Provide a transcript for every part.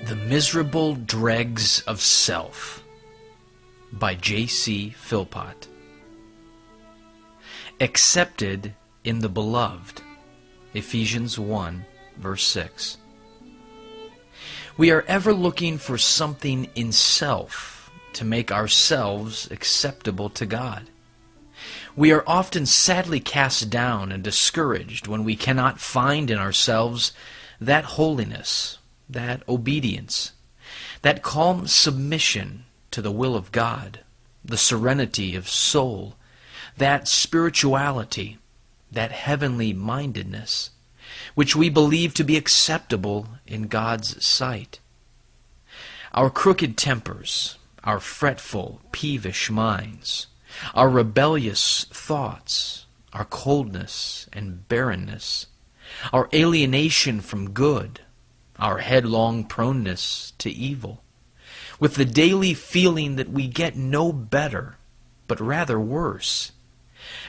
The Miserable Dregs of Self by J.C. Philpot. Accepted in the Beloved, Ephesians 1, verse 6. We are ever looking for something in self to make ourselves acceptable to God. We are often sadly cast down and discouraged when we cannot find in ourselves that holiness, that obedience, that calm submission to the will of God, the serenity of soul, that spirituality, that heavenly-mindedness, which we believe to be acceptable in God's sight. Our crooked tempers, our fretful, peevish minds, our rebellious thoughts, our coldness and barrenness, our alienation from good, our headlong proneness to evil, with the daily feeling that we get no better, but rather worse,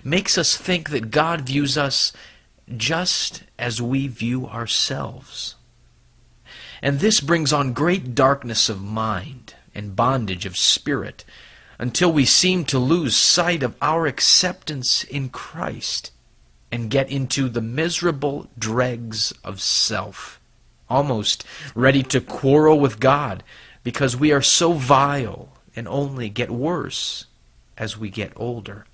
makes us think that God views us just as we view ourselves. And this brings on great darkness of mind and bondage of spirit, until we seem to lose sight of our acceptance in Christ and get into the miserable dregs of self, almost ready to quarrel with God because we are so vile and only get worse as we get older.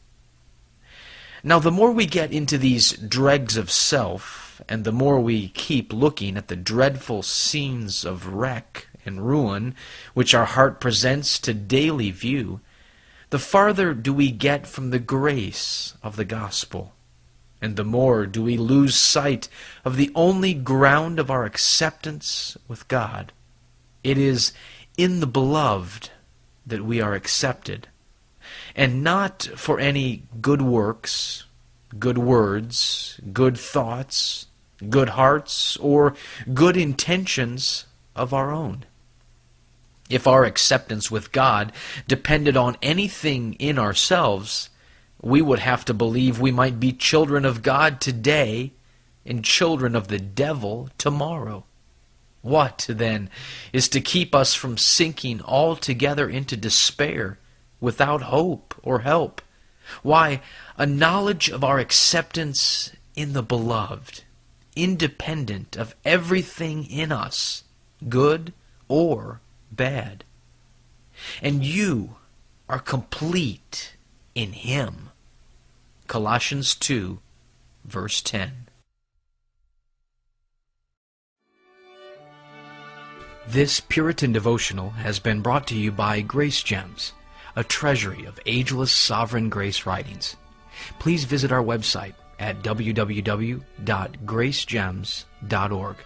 Now, the more we get into these dregs of self, and the more we keep looking at the dreadful scenes of wreck and ruin which our heart presents to daily view, the farther do we get from the grace of the gospel, and the more do we lose sight of the only ground of our acceptance with God. It is in the Beloved that we are accepted, and not for any good works, good words, good thoughts, good hearts, or good intentions of our own. If our acceptance with God depended on anything in ourselves, we would have to believe we might be children of God today and children of the devil tomorrow. What, then, is to keep us from sinking altogether into despair without hope or help? Why, a knowledge of our acceptance in the Beloved, independent of everything in us, good or bad. And you are complete in Him. Colossians 2, verse 10. This Puritan devotional has been brought to you by Grace Gems, a treasury of ageless sovereign grace writings. Please visit our website at www.gracegems.org,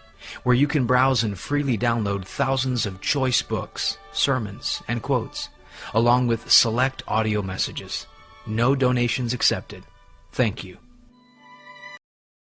where you can browse and freely download thousands of choice books, sermons, and quotes, along with select audio messages. No donations accepted. Thank you.